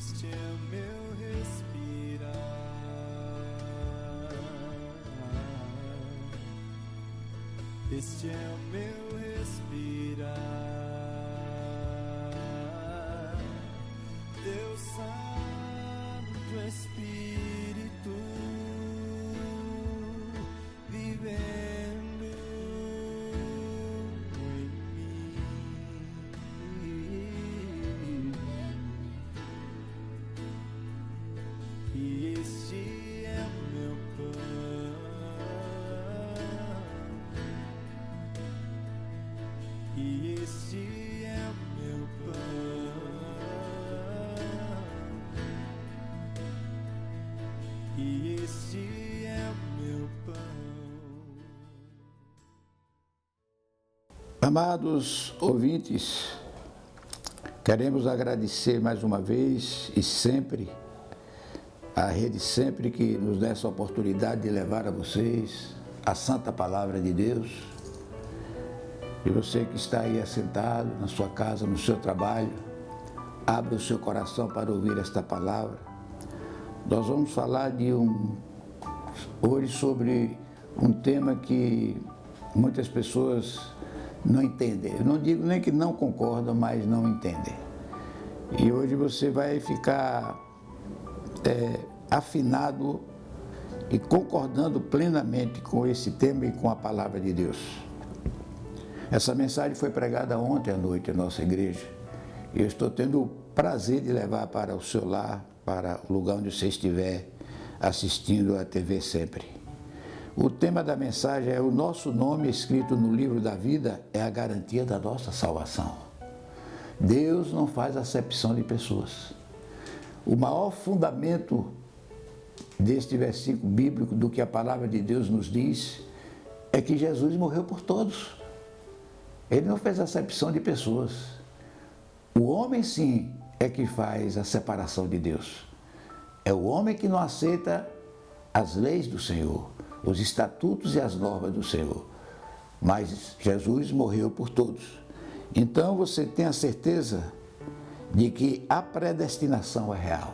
Este é o meu respirar. Este é o meu respirar. Teu Santo Espírito vivendo em mim. E este é o meu pão. E este é o meu pão. E este é o meu pão. Amados ouvintes, queremos agradecer mais uma vez e sempre a Rede Sempre que nos dá essa oportunidade de levar a vocês a Santa Palavra de Deus. E você que está aí assentado na sua casa, no seu trabalho, abra o seu coração para ouvir esta palavra. Nós vamos falar hoje sobre um tema que muitas pessoas não entendem. Eu não digo nem que não concordam, mas não entendem. E hoje você vai ficar afinado e concordando plenamente com esse tema e com a palavra de Deus. Essa mensagem foi pregada ontem à noite na nossa igreja. E eu estou tendo o prazer de levar para o seu lar, para o lugar onde você estiver assistindo a TV Sempre. O tema da mensagem é: o nosso nome escrito no livro da vida é a garantia da nossa salvação. Deus não faz acepção de pessoas. O maior fundamento deste versículo bíblico, do que a palavra de Deus nos diz, é que Jesus morreu por todos. Ele não fez acepção de pessoas. O homem, sim, é que faz a separação de Deus. É o homem que não aceita as leis do Senhor, os estatutos e as normas do Senhor. Mas Jesus morreu por todos. Então você tem a certeza de que a predestinação é real.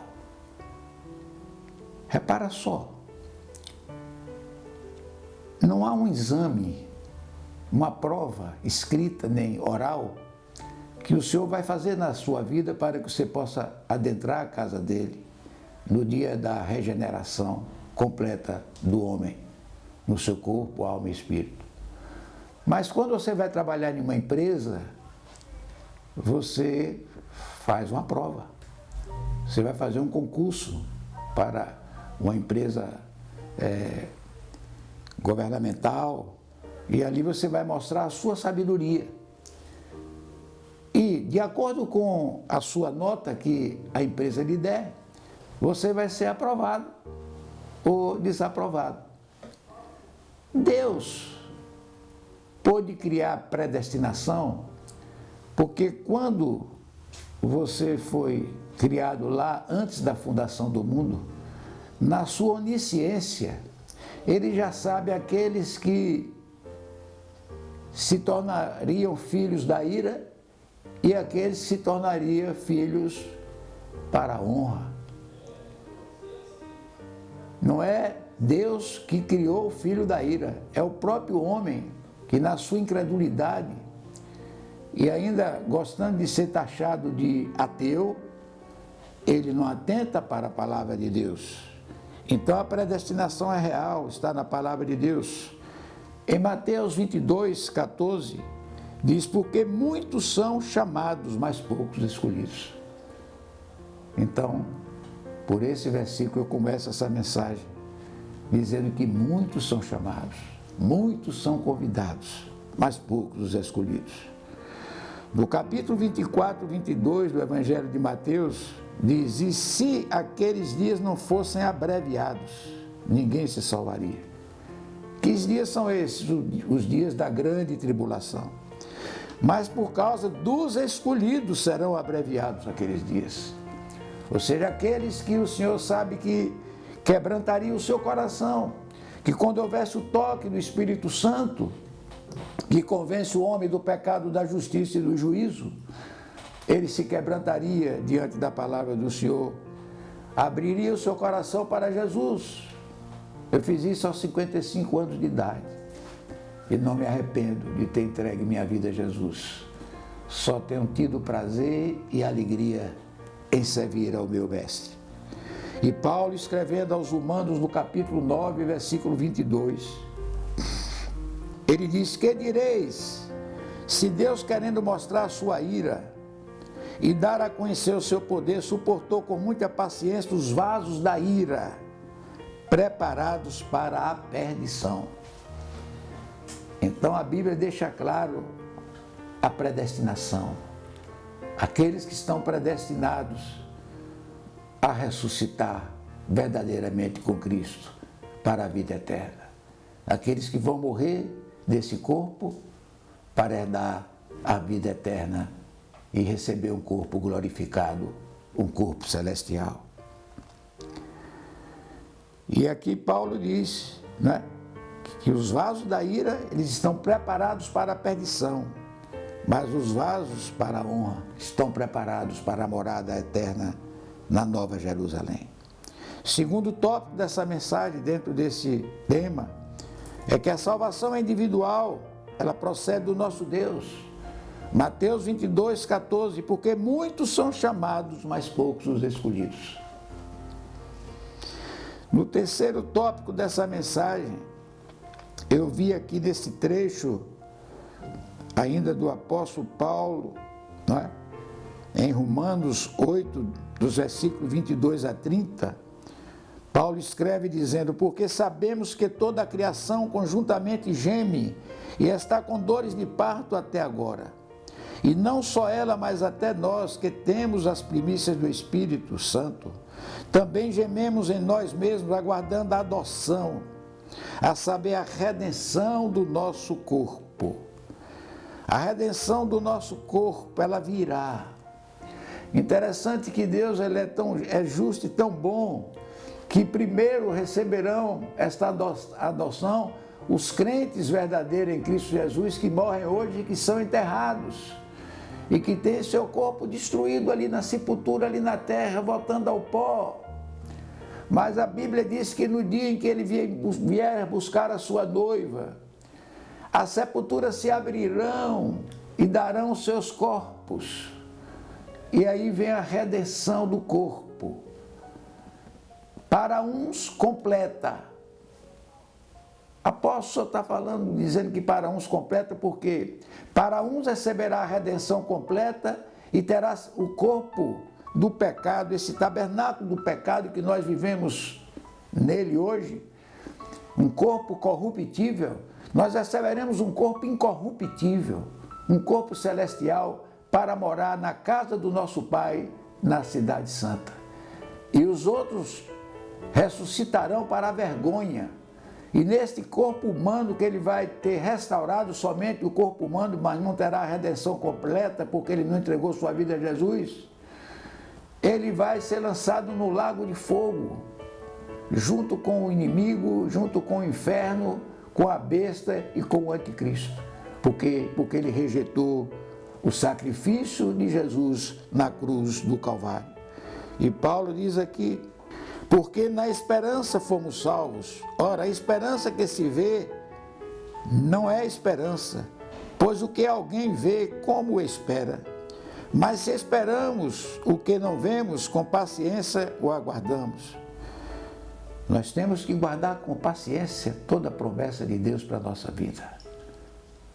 Repara só, não há um exame, uma prova escrita nem oral que o Senhor vai fazer na sua vida para que você possa adentrar a casa dele no dia da regeneração completa do homem, no seu corpo, alma e espírito. Mas quando você vai trabalhar em uma empresa, você faz uma prova. Você vai fazer um concurso para uma empresa governamental e ali você vai mostrar a sua sabedoria. E, de acordo com a sua nota que a empresa lhe der, você vai ser aprovado ou desaprovado. Deus pôde criar predestinação porque quando você foi criado lá antes da fundação do mundo, na sua onisciência, ele já sabe aqueles que se tornariam filhos da ira e aqueles que se tornariam filhos para a honra. Não é Deus que criou o filho da ira, é o próprio homem que, na sua incredulidade e ainda gostando de ser taxado de ateu, ele não atenta para a palavra de Deus. Então a predestinação é real, está na palavra de Deus. Em Mateus 22, 14, diz: porque muitos são chamados, mas poucos escolhidos. Então, por esse versículo eu começo essa mensagem, dizendo que muitos são chamados, muitos são convidados, mas poucos os escolhidos. No capítulo 24, 22 do Evangelho de Mateus, diz: e se aqueles dias não fossem abreviados, ninguém se salvaria. Que dias são esses? Os dias da grande tribulação. Mas por causa dos escolhidos serão abreviados aqueles dias. Ou seja, aqueles que o Senhor sabe que quebrantaria o seu coração, que quando houvesse o toque do Espírito Santo, que convence o homem do pecado, da justiça e do juízo, ele se quebrantaria diante da palavra do Senhor, abriria o seu coração para Jesus. Eu fiz isso aos 55 anos de idade e não me arrependo de ter entregue minha vida a Jesus. Só tenho tido prazer e alegria em servir ao meu Mestre. E Paulo, escrevendo aos Romanos, no capítulo 9, versículo 22, ele diz: que direis, se Deus, querendo mostrar a sua ira e dar a conhecer o seu poder, suportou com muita paciência os vasos da ira, preparados para a perdição. Então a Bíblia deixa claro a predestinação. Aqueles que estão predestinados a ressuscitar verdadeiramente com Cristo para a vida eterna. Aqueles que vão morrer desse corpo para herdar a vida eterna e receber um corpo glorificado, um corpo celestial. E aqui Paulo diz, né, que os vasos da ira, eles estão preparados para a perdição, mas os vasos para a honra estão preparados para a morada eterna na Nova Jerusalém. Segundo tópico dessa mensagem, dentro desse tema, é que a salvação é individual, ela procede do nosso Deus. Mateus 22, 14, porque muitos são chamados, mas poucos os escolhidos. No terceiro tópico dessa mensagem, eu vi aqui nesse trecho, ainda do apóstolo Paulo, não é? Em Romanos 8, dos versículos 22 a 30, Paulo escreve dizendo: porque sabemos que toda a criação conjuntamente geme e está com dores de parto até agora. E não só ela, mas até nós que temos as primícias do Espírito Santo, também gememos em nós mesmos, aguardando a adoção, a saber, a redenção do nosso corpo. A redenção do nosso corpo, ela virá. Interessante que Deus, ele é justo e tão bom, que primeiro receberão esta adoção os crentes verdadeiros em Cristo Jesus, que morrem hoje e que são enterrados, e que têm seu corpo destruído ali na sepultura, ali na terra, voltando ao pó. Mas a Bíblia diz que no dia em que ele vier buscar a sua noiva, as sepulturas se abrirão e darão os seus corpos. E aí vem a redenção do corpo. Para uns completa. Apóstolo está falando, dizendo que para uns completa, porque para uns receberá a redenção completa e terá o corpo do pecado, esse tabernáculo do pecado que nós vivemos nele hoje, um corpo corruptível. Nós receberemos um corpo incorruptível, um corpo celestial, para morar na casa do nosso Pai, na Cidade Santa. E os outros ressuscitarão para a vergonha. E neste corpo humano que ele vai ter restaurado, somente o corpo humano, mas não terá a redenção completa, porque ele não entregou sua vida a Jesus, ele vai ser lançado no lago de fogo, junto com o inimigo, junto com o inferno, com a besta e com o anticristo, porque ele rejeitou o sacrifício de Jesus na cruz do Calvário. E Paulo diz aqui: porque na esperança fomos salvos. Ora, a esperança que se vê não é esperança, pois o que alguém vê, como espera? Mas se esperamos o que não vemos, com paciência o aguardamos. Nós temos que guardar com paciência toda a promessa de Deus para a nossa vida.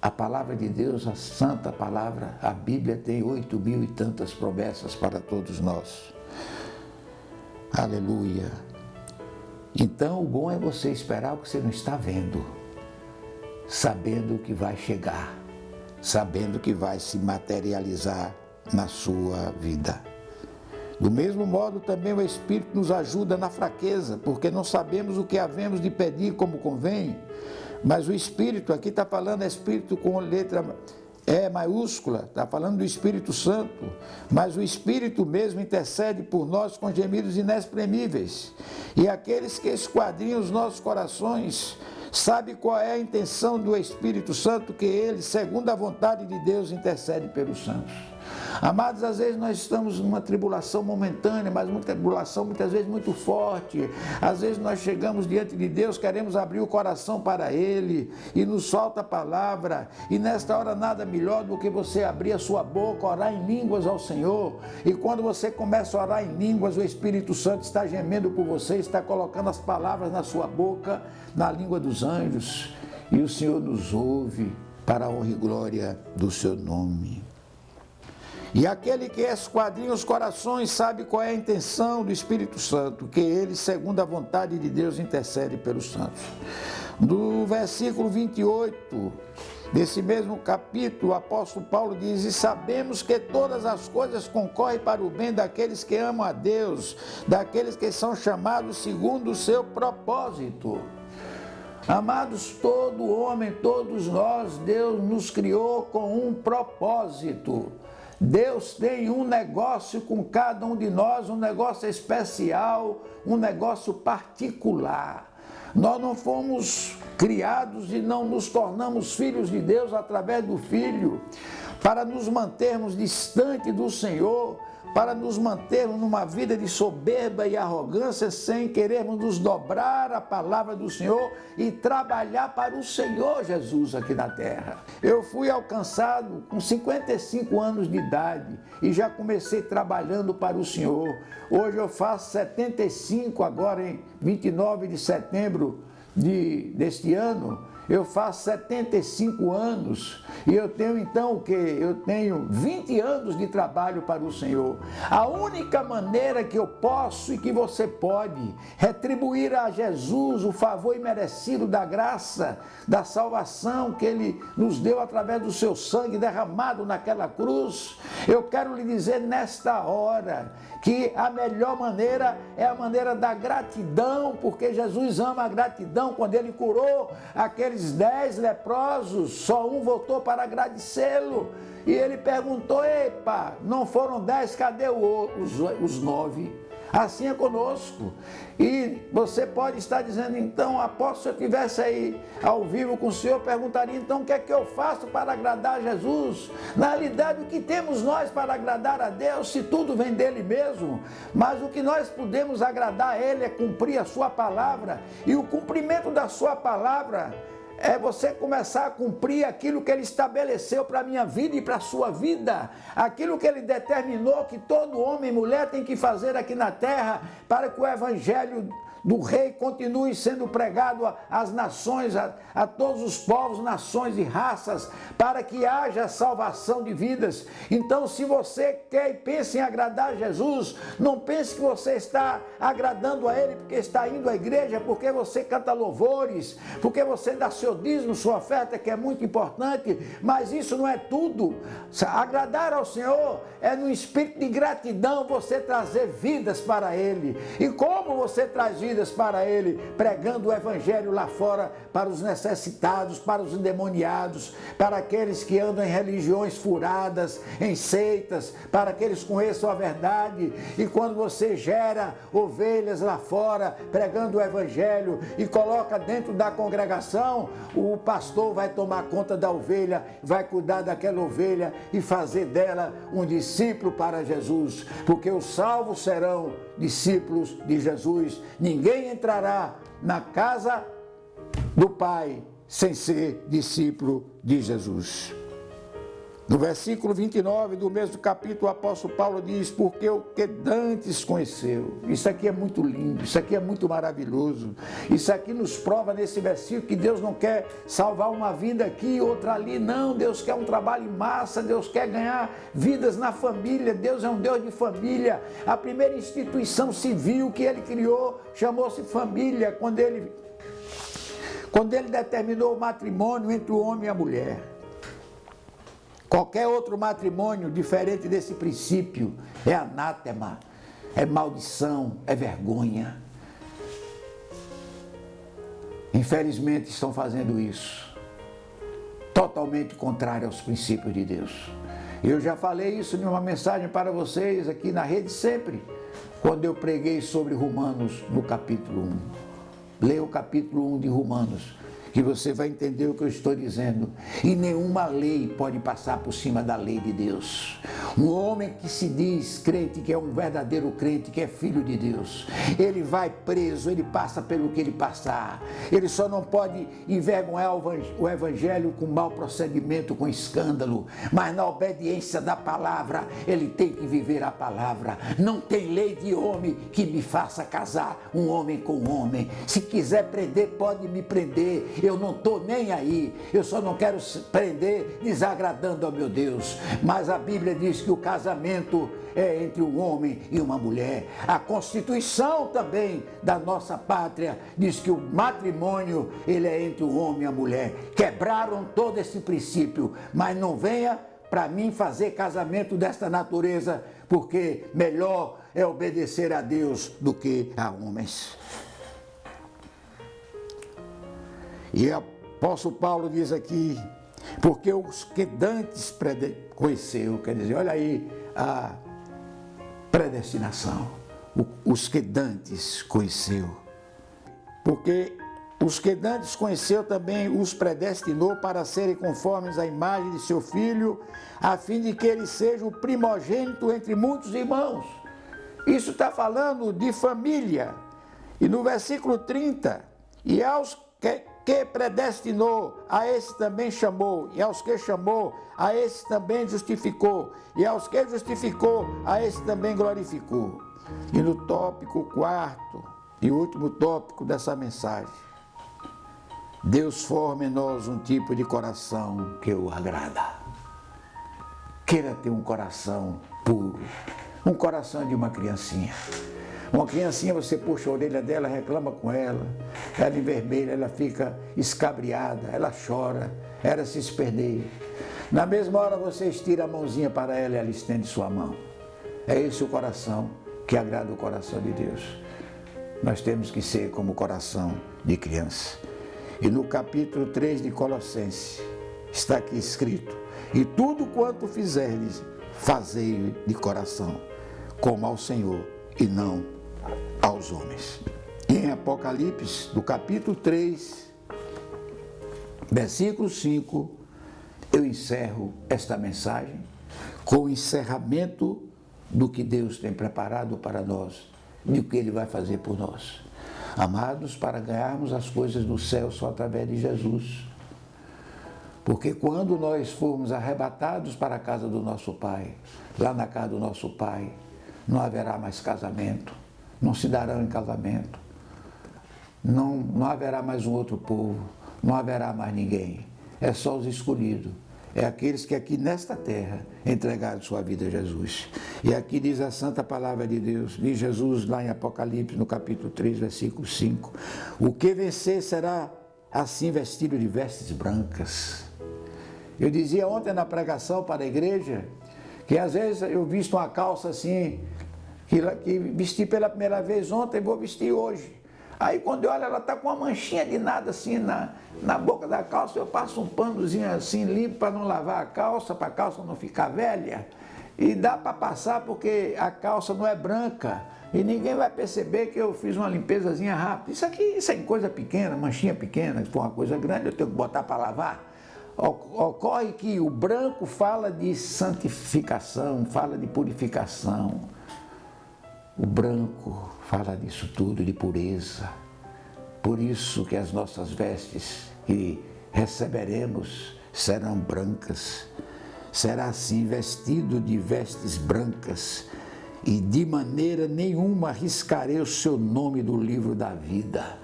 A palavra de Deus, a santa palavra, a Bíblia tem 8.000 e tantas promessas para todos nós. Aleluia. Então, o bom é você esperar o que você não está vendo, sabendo que vai chegar, sabendo que vai se materializar na sua vida. Do mesmo modo, também o Espírito nos ajuda na fraqueza, porque não sabemos o que havemos de pedir como convém, mas o Espírito, aqui está falando Espírito com letra E maiúscula, está falando do Espírito Santo, mas o Espírito mesmo intercede por nós com gemidos inexprimíveis. E aqueles que esquadrinham os nossos corações, sabe qual é a intenção do Espírito Santo, que ele, segundo a vontade de Deus, intercede pelos santos. Amados, às vezes nós estamos numa tribulação momentânea, mas uma tribulação muitas vezes muito forte. Às vezes nós chegamos diante de Deus, queremos abrir o coração para Ele e nos falta a palavra. E nesta hora nada melhor do que você abrir a sua boca, orar em línguas ao Senhor. E quando você começa a orar em línguas, o Espírito Santo está gemendo por você, está colocando as palavras na sua boca, na língua dos anjos. E o Senhor nos ouve para a honra e glória do seu nome. E aquele que esquadrinha os corações sabe qual é a intenção do Espírito Santo, que ele, segundo a vontade de Deus, intercede pelos santos. No versículo 28 desse mesmo capítulo, o apóstolo Paulo diz: e sabemos que todas as coisas concorrem para o bem daqueles que amam a Deus, daqueles que são chamados segundo o seu propósito. Amados, todo homem, todos nós, Deus nos criou com um propósito. Deus tem um negócio com cada um de nós, um negócio especial, um negócio particular. Nós não fomos criados e não nos tornamos filhos de Deus através do Filho, para nos mantermos distante do Senhor, para nos mantermos numa vida de soberba e arrogância, sem querermos nos dobrar à palavra do Senhor e trabalhar para o Senhor Jesus aqui na terra. Eu fui alcançado com 55 anos de idade e já comecei trabalhando para o Senhor. Hoje eu faço 75, agora em 29 de setembro deste ano. Eu faço 75 anos e eu tenho então o quê? Eu tenho 20 anos de trabalho para o Senhor. A única maneira que eu posso e que você pode retribuir a Jesus o favor imerecido da graça, da salvação que Ele nos deu através do seu sangue derramado naquela cruz, eu quero lhe dizer nesta hora que a melhor maneira é a maneira da gratidão, porque Jesus ama a gratidão. Quando Ele curou aqueles 10 leprosos, só um voltou para agradecê-lo. E Ele perguntou: epa, não foram 10, cadê os 9? Assim é conosco. E você pode estar dizendo: então, apóstolo, se eu estivesse aí ao vivo com o Senhor, eu perguntaria: então o que é que eu faço para agradar a Jesus? Na realidade, o que temos nós para agradar a Deus, se tudo vem dele mesmo? Mas o que nós podemos agradar a Ele é cumprir a sua palavra. E o cumprimento da sua palavra é você começar a cumprir aquilo que Ele estabeleceu para a minha vida e para a sua vida. Aquilo que Ele determinou que todo homem e mulher tem que fazer aqui na terra para que o Evangelho do Rei continue sendo pregado às nações, a todos os povos, nações e raças, para que haja salvação de vidas. Então, se você quer e pensa em agradar a Jesus, não pense que você está agradando a Ele porque está indo à igreja, porque você canta louvores, porque você dá seu dízimo, sua oferta, que é muito importante, mas isso não é tudo. Agradar ao Senhor é no espírito de gratidão você trazer vidas para Ele. E como você traz vidas para Ele? Pregando o Evangelho lá fora para os necessitados, para os endemoniados, para aqueles que andam em religiões furadas, em seitas, para que eles conheçam a verdade. E quando você gera ovelhas lá fora, pregando o Evangelho e coloca dentro da congregação, o pastor vai tomar conta da ovelha, vai cuidar daquela ovelha e fazer dela um discípulo para Jesus, porque os salvos serão discípulos de Jesus. Ninguém entrará na casa do Pai sem ser discípulo de Jesus. No versículo 29 do mesmo capítulo, o apóstolo Paulo diz: porque o que dantes conheceu. Isso aqui é muito lindo, isso aqui é muito maravilhoso. Isso aqui nos prova nesse versículo que Deus não quer salvar uma vida aqui e outra ali, não. Deus quer um trabalho em massa, Deus quer ganhar vidas na família. Deus é um Deus de família. A primeira instituição civil que Ele criou chamou-se família, quando ele determinou o matrimônio entre o homem e a mulher. Qualquer outro matrimônio diferente desse princípio é anátema, é maldição, é vergonha. Infelizmente estão fazendo isso, totalmente contrário aos princípios de Deus. Eu já falei isso em uma mensagem para vocês aqui na rede sempre, quando eu preguei sobre Romanos no capítulo 1. Leia o capítulo 1 de Romanos, que você vai entender o que eu estou dizendo. E nenhuma lei pode passar por cima da lei de Deus. Um homem que se diz crente, que é um verdadeiro crente, que é filho de Deus. Ele vai preso, ele passa pelo que ele passar. Ele só não pode envergonhar o evangelho com mau procedimento, com escândalo. Mas na obediência da palavra, ele tem que viver a palavra. Não tem lei de homem que me faça casar um homem com um homem. Se quiser prender, pode me prender. Eu não estou nem aí. Eu só não quero prender desagradando ao meu Deus. Mas a Bíblia diz que o casamento é entre um homem e uma mulher. A Constituição também da nossa pátria diz que o matrimônio, ele é entre um homem e a mulher. Quebraram todo esse princípio, mas não venha para mim fazer casamento desta natureza, porque melhor é obedecer a Deus do que a homens. E o apóstolo Paulo diz aqui, porque os que dantes conheceu, quer dizer, olha aí a predestinação, os que dantes conheceu, porque os que dantes conheceu também os predestinou para serem conformes à imagem de seu Filho, a fim de que ele seja o primogênito entre muitos irmãos. Isso está falando de família. E no versículo 30, e aos que predestinou, a esse também chamou, e aos que chamou, a esse também justificou, e aos que justificou, a esse também glorificou. E no tópico 4 e último tópico dessa mensagem, Deus forma em nós um tipo de coração que o agrada. Queira ter um coração puro, um coração de uma criancinha. Uma criancinha, você puxa a orelha dela, reclama com ela envermelha, ela fica escabriada, ela chora, ela se esperneia. Na mesma hora você estira a mãozinha para ela e ela estende sua mão. É esse o coração que agrada o coração de Deus. Nós temos que ser como o coração de criança. E no capítulo 3 de Colossenses está aqui escrito: e tudo quanto fizerdes, fazei de coração, como ao Senhor e não aos homens. E em Apocalipse, do capítulo 3, versículo 5, eu encerro esta mensagem com o encerramento do que Deus tem preparado para nós e o que Ele vai fazer por nós. Amados, para ganharmos as coisas do céu só através de Jesus. Porque quando nós formos arrebatados para a casa do nosso Pai, lá na casa do nosso Pai, não haverá mais casamento, não se darão em casamento, não haverá mais um outro povo, não haverá mais ninguém. É só os escolhidos, é aqueles que aqui nesta terra entregaram sua vida a Jesus. E aqui diz a santa palavra de Deus, diz Jesus lá em Apocalipse, no capítulo 3, versículo 5, o que vencer será assim vestido de vestes brancas. Eu dizia ontem na pregação para a igreja, que às vezes eu visto uma calça assim, que vesti pela primeira vez ontem, vou vestir hoje. Aí quando eu olho, ela está com uma manchinha de nada assim na boca da calça, eu passo um panozinho assim limpo para não lavar a calça, para a calça não ficar velha. E dá para passar porque a calça não é branca e ninguém vai perceber que eu fiz uma limpezazinha rápida. Isso é coisa pequena, manchinha pequena, se for uma coisa grande eu tenho que botar para lavar. Ocorre que o branco fala de santificação, fala de purificação. O branco fala disso tudo, de pureza. Por isso que as nossas vestes que receberemos serão brancas. Será assim vestido de vestes brancas e de maneira nenhuma arriscarei o seu nome do livro da vida.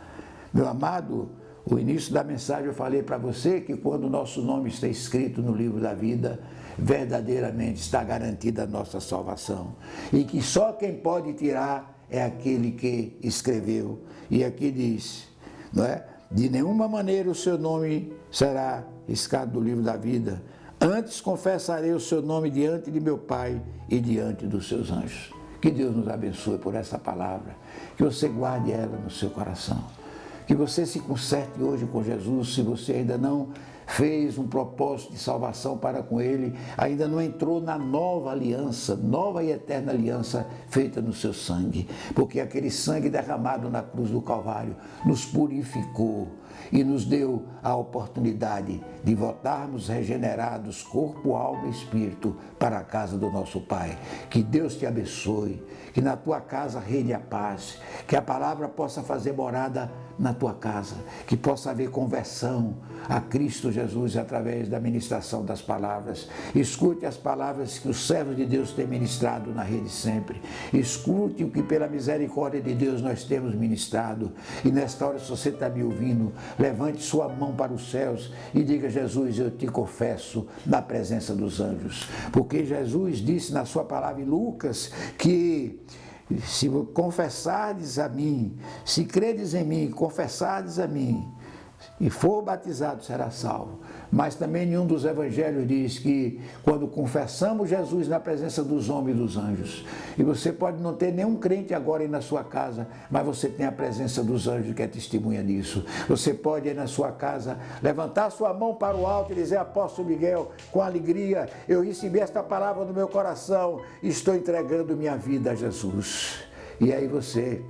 Meu amado, o início da mensagem eu falei para você que quando o nosso nome está escrito no livro da vida, verdadeiramente está garantida a nossa salvação. E que só quem pode tirar é aquele que escreveu. E aqui diz, não é? De nenhuma maneira o seu nome será riscado do livro da vida. Antes confessarei o seu nome diante de meu Pai e diante dos seus anjos. Que Deus nos abençoe por essa palavra. Que você guarde ela no seu coração. Que você se conserte hoje com Jesus, se você ainda não fez um propósito de salvação para com ele, ainda não entrou na nova aliança, nova e eterna aliança feita no seu sangue, porque aquele sangue derramado na cruz do Calvário nos purificou e nos deu a oportunidade de voltarmos regenerados, corpo, alma e espírito, para a casa do nosso Pai. Que Deus te abençoe, que na tua casa reine a paz, que a palavra possa fazer morada na tua casa, que possa haver conversão a Cristo Jesus através da ministração das palavras. Escute as palavras que os servos de Deus têm ministrado na rede sempre. Escute o que pela misericórdia de Deus nós temos ministrado. E nesta hora, se você está me ouvindo, levante sua mão para os céus e diga: Jesus, eu te confesso na presença dos anjos. Porque Jesus disse na sua palavra em Lucas que se confessardes a mim, se credes em mim, confessardes a mim e for batizado, será salvo. Mas também nenhum dos evangelhos diz que quando confessamos Jesus na presença dos homens e dos anjos, e você pode não ter nenhum crente agora aí na sua casa, mas você tem a presença dos anjos que é testemunha disso. Você pode aí na sua casa levantar sua mão para o alto e dizer: Apóstolo Miguel, com alegria, eu recebi esta palavra no meu coração, estou entregando minha vida a Jesus. E aí você,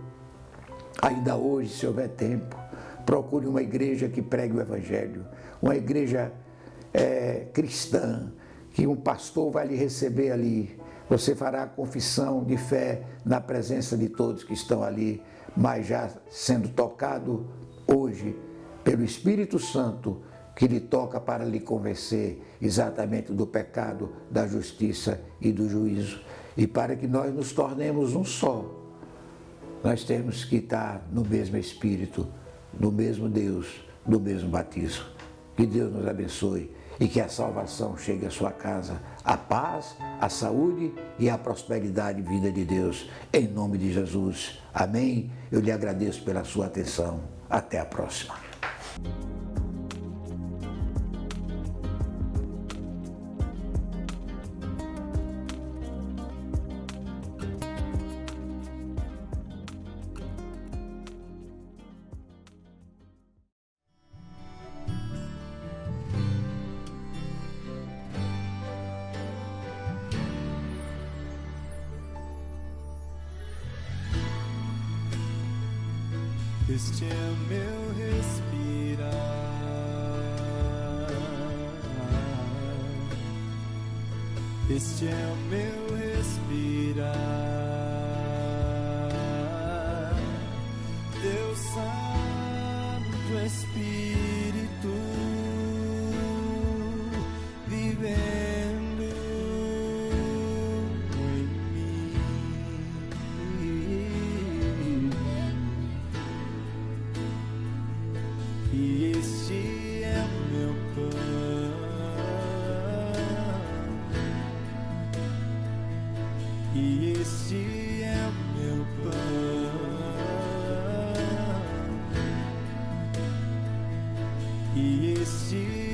ainda hoje, se houver tempo, procure uma igreja que pregue o Evangelho, uma igreja cristã, que um pastor vai lhe receber ali. Você fará a confissão de fé na presença de todos que estão ali, mas já sendo tocado hoje pelo Espírito Santo, que lhe toca para lhe convencer exatamente do pecado, da justiça e do juízo. E para que nós nos tornemos um só, nós temos que estar no mesmo Espírito, do mesmo Deus, do mesmo batismo. Que Deus nos abençoe e que a salvação chegue à sua casa, a paz, a saúde e a prosperidade vinda de Deus, em nome de Jesus. Amém? Eu lhe agradeço pela sua atenção. Até a próxima. Este é meu respirar, este é o meu respirar. Deus Santo Espírito vivendo em mim. E este é o meu pão, e este é o meu pão, e este